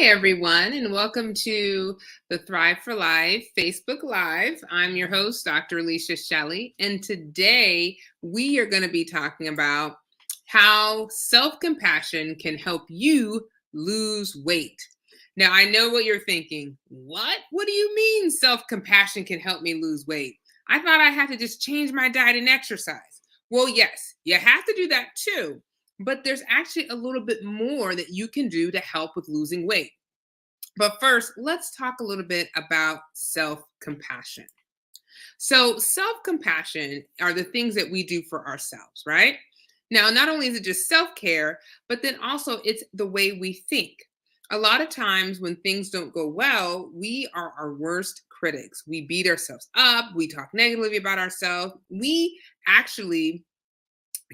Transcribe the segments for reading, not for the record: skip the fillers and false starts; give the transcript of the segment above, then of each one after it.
Hi, everyone, and welcome to the Thrive for Life Facebook Live. I'm your host, Dr. Alicia Shelley, and today we are going to be talking about how self-compassion can help you lose weight. Now, I know what you're thinking. What? What do you mean self-compassion can help me lose weight? I thought I had to just change my diet and exercise. Well, yes, you have to do that too. But there's actually a little bit more that you can do to help with losing weight. But first, let's talk a little bit about self compassion. So, self compassion are the things that we do for ourselves, right? Now, not only is it just self care, but then also it's the way we think. A lot of times when things don't go well, we are our worst critics. We beat ourselves up, we talk negatively about ourselves. We actually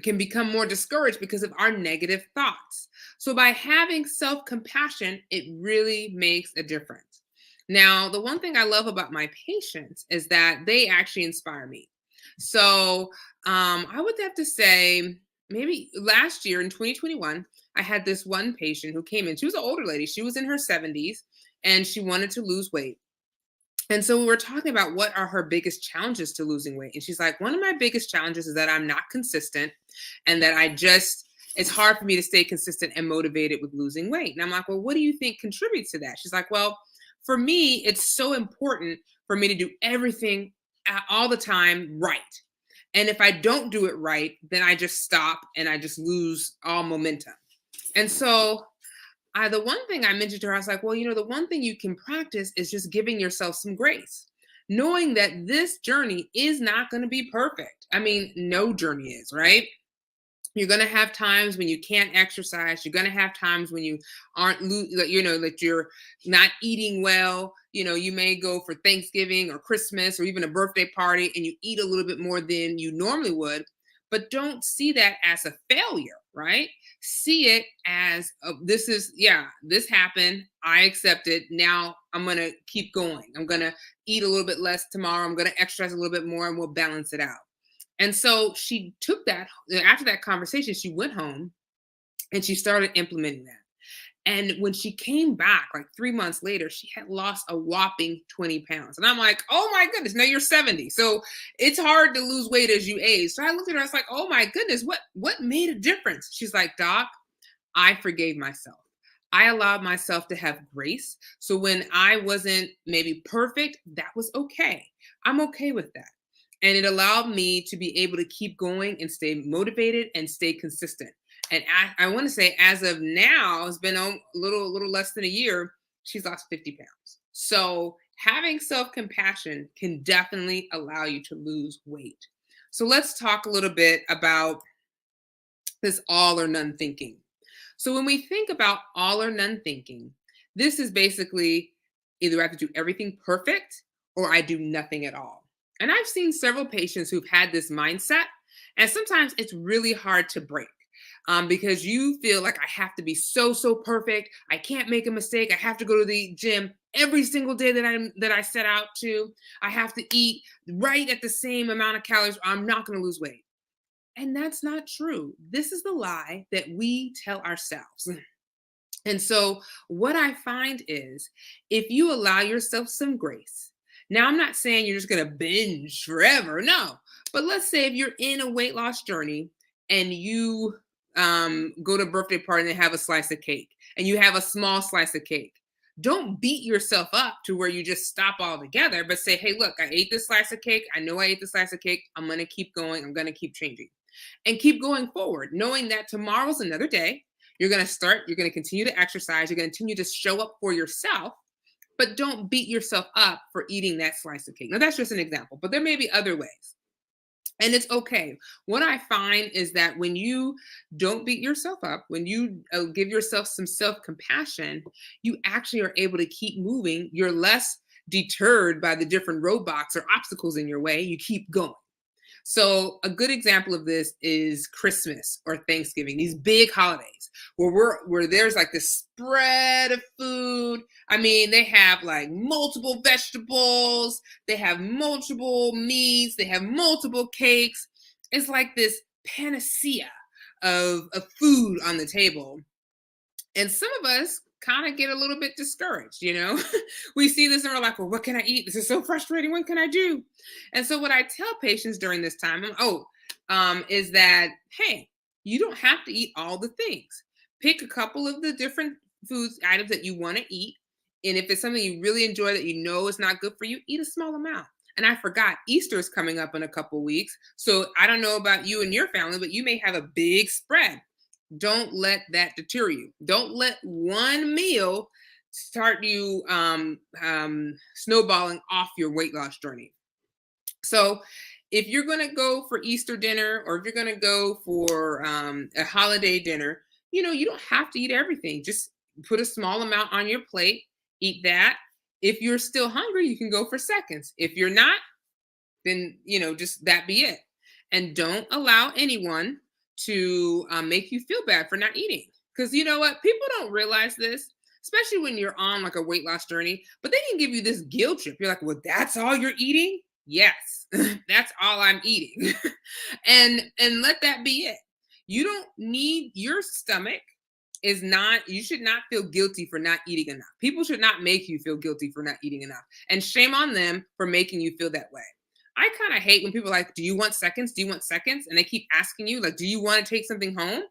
can become more discouraged because of our negative thoughts. So, by having self compassion, it really makes a difference. Now, the one thing I love about my patients is that they actually inspire me. So, I would have to say, maybe last year in 2021, I had this one patient who came in. She was an older lady, she was in her 70s, and she wanted to lose weight. And so we were talking about what are her biggest challenges to losing weight. And she's like, one of my biggest challenges is that I'm not consistent and that it's hard for me to stay consistent and motivated with losing weight. And I'm like, well, what do you think contributes to that? She's like, well, for me, it's so important for me to do everything all the time right. And if I don't do it right, then I just stop and I just lose all momentum. And so the one thing I mentioned to her, I was like, well, the one thing you can practice is just giving yourself some grace, knowing that this journey is not going to be perfect. I mean, no journey is, right? You're going to have times when you can't exercise. You're going to have times when you aren't, that you're not eating well. You may go for Thanksgiving or Christmas or even a birthday party and you eat a little bit more than you normally would. But don't see that as a failure, right? See it as this happened. I accept it. Now I'm going to keep going. I'm going to eat a little bit less tomorrow. I'm going to exercise a little bit more and we'll balance it out. And so she took that after that conversation, she went home and she started implementing that. And when she came back, like 3 months later, she had lost a whopping 20 pounds. And I'm like, oh my goodness, now you're 70. So it's hard to lose weight as you age. So I looked at her, I was like, oh my goodness, what made a difference? She's like, Doc, I forgave myself. I allowed myself to have grace. So when I wasn't maybe perfect, that was okay. I'm okay with that. And it allowed me to be able to keep going and stay motivated and stay consistent. And I want to say, as of now, it's been a little less than a year. She's lost 50 pounds. So having self compassion can definitely allow you to lose weight. So let's talk a little bit about this all or none thinking. So when we think about all or none thinking, this is basically either I have to do everything perfect or I do nothing at all. And I've seen several patients who've had this mindset, and sometimes it's really hard to break because you feel like I have to be so perfect. I can't make a mistake. I have to go to the gym every single day that I set out to. I have to eat right at the same amount of calories, or I'm not going to lose weight. And that's not true. This is the lie that we tell ourselves. And so, what I find is if you allow yourself some grace, now I'm not saying you're just going to binge forever. No. But let's say if you're in a weight loss journey and you go to a birthday party and have a slice of cake and you have a small slice of cake. Don't beat yourself up to where you just stop altogether, but say, hey, look, I ate this slice of cake. I know I ate this slice of cake. I'm going to keep going. I'm going to keep changing and keep going forward, knowing that tomorrow's another day. You're going to continue to exercise. You're going to continue to show up for yourself, but don't beat yourself up for eating that slice of cake. Now, that's just an example, but there may be other ways. And it's okay. What I find is that when you don't beat yourself up, when you give yourself some self compassion, you actually are able to keep moving. You're less deterred by the different roadblocks or obstacles in your way. You keep going. So a good example of this is Christmas or Thanksgiving, these big holidays where there's like this spread of food. I mean, they have like multiple vegetables, they have multiple meats, they have multiple cakes. It's like this panacea of food on the table. And some of us kind of get a little bit discouraged, you know? We see this and we're like, well, what can I eat? This is so frustrating. What can I do? And so what I tell patients during this time, is that, hey, you don't have to eat all the things. Pick a couple of the different foods items that you want to eat. And if it's something you really enjoy that you know is not good for you, eat a small amount. And I forgot, Easter is coming up in a couple weeks. So I don't know about you and your family, but you may have a big spread. Don't let that deter you. Don't let one meal start you snowballing off your weight loss journey. So if you're going to go for Easter dinner, or if you're going to go for a holiday dinner, you don't have to eat everything. Just put a small amount on your plate, eat that. If you're still hungry, you can go for seconds. If you're not, then just that be it. And don't allow anyone to make you feel bad for not eating, because you know what, people don't realize this, especially when you're on like a weight loss journey, but they can give you this guilt trip. You're like, well, that's all you're eating? Yes. That's all I'm eating. And let that be it. You don't need, your stomach is not, you should not feel guilty for not eating enough. People should not make you feel guilty for not eating enough, and shame on them for making you feel that way. I kind of hate when people are like, do you want seconds? Do you want seconds? And they keep asking you, like, do you want to take something home?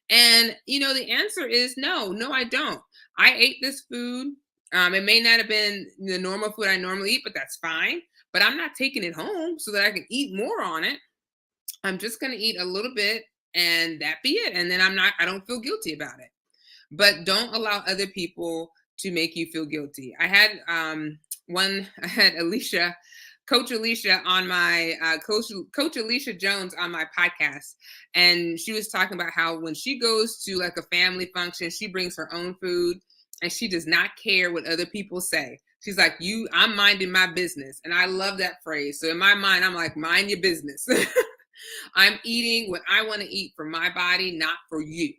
And, the answer is no, I don't. I ate this food. It may not have been the normal food I normally eat, but that's fine. But I'm not taking it home so that I can eat more on it. I'm just going to eat a little bit and that be it. And then I don't feel guilty about it. But don't allow other people to make you feel guilty. I had I had Alicia, Coach Alicia on my Coach Alicia Jones on my podcast, and she was talking about how when she goes to like a family function, she brings her own food and she does not care what other people say. She's like, I'm minding my business. And I love that phrase. So in my mind, I'm like, mind your business. I'm eating what I want to eat for my body, not for you.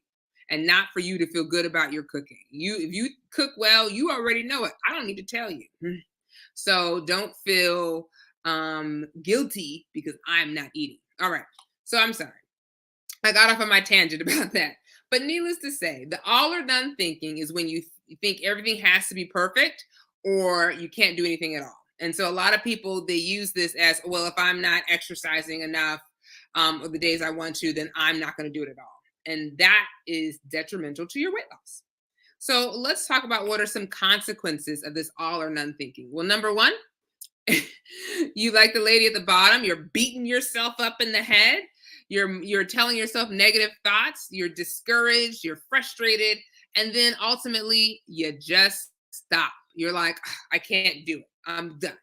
And not for you to feel good about your cooking. If you cook well, you already know it. I don't need to tell you. So don't feel guilty because I'm not eating. All right. So I'm sorry. I got off on my tangent about that. But needless to say, the all or none thinking is when you think everything has to be perfect or you can't do anything at all. And so a lot of people, they use this as, well, if I'm not exercising enough of the days I want to, then I'm not going to do it at all. And that is detrimental to your weight loss. So let's talk about what are some consequences of this all or none thinking. Well, number one, you like the lady at the bottom, you're beating yourself up in the head. You're telling yourself negative thoughts. You're discouraged. You're frustrated. And then ultimately, you just stop. You're like, I can't do it. I'm done.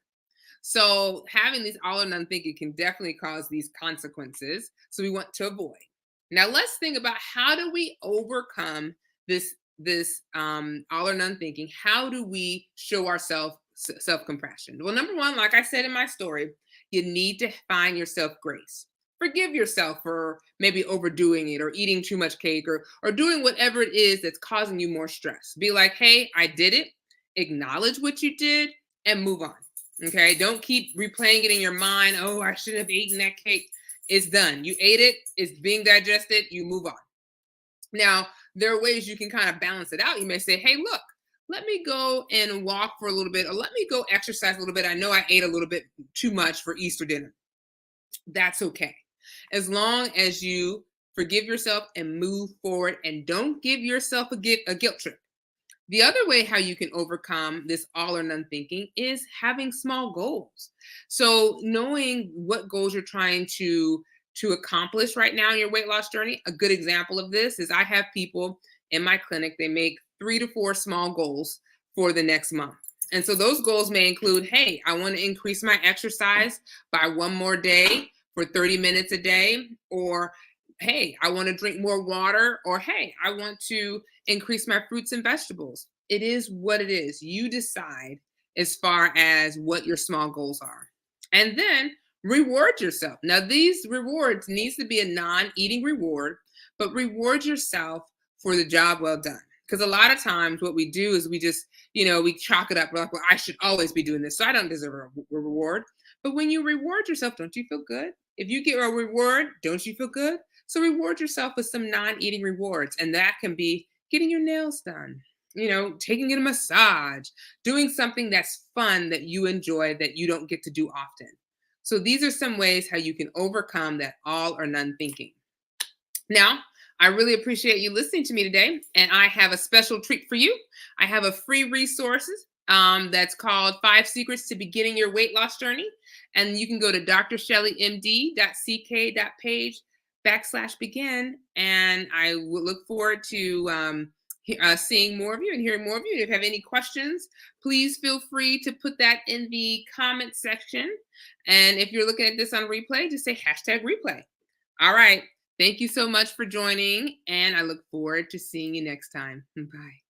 So having these all or none thinking can definitely cause these consequences. So we want to avoid. Now let's think about, how do we overcome this all or none thinking? How do we show ourselves self-compassion? Well, number one, like I said in my story, you need to find yourself grace. Forgive yourself for maybe overdoing it or eating too much cake or doing whatever it is that's causing you more stress. Be like, hey, I did it. Acknowledge what you did and move on. Okay. Don't keep replaying it in your mind. Oh, I should have eaten that cake. It's done. You ate it. It's being digested. You move on. Now, there are ways you can kind of balance it out. You may say, hey, look, let me go and walk for a little bit, or let me go exercise a little bit. I know I ate a little bit too much for Easter dinner. That's okay. As long as you forgive yourself and move forward and don't give yourself a guilt trip. The other way how you can overcome this all or none thinking is having small goals. So knowing what goals you're trying to accomplish right now in your weight loss journey. A good example of this is I have people in my clinic, they make 3 to 4 small goals for the next month. And so those goals may include, hey, I want to increase my exercise by one more day for 30 minutes a day, or hey, I want to drink more water, or hey, I want to increase my fruits and vegetables. It is what it is. You decide as far as what your small goals are. And then reward yourself. Now, these rewards needs to be a non-eating reward, but reward yourself for the job well done. Because a lot of times what we do is we just, we chalk it up. We're like, well, I should always be doing this, so I don't deserve a reward. But when you reward yourself, don't you feel good? If you get a reward, don't you feel good? So reward yourself with some non-eating rewards. And that can be getting your nails done, taking a massage, doing something that's fun that you enjoy that you don't get to do often. So these are some ways how you can overcome that all or none thinking. Now, I really appreciate you listening to me today, and I have a special treat for you. I have a free resources that's called 5 Secrets to Beginning Your Weight Loss Journey. And you can go to drshelleymd.ck.page/begin. And I will look forward to seeing more of you and hearing more of you. If you have any questions, please feel free to put that in the comment section. And if you're looking at this on replay, just say #replay. All right. Thank you so much for joining, and I look forward to seeing you next time. Bye.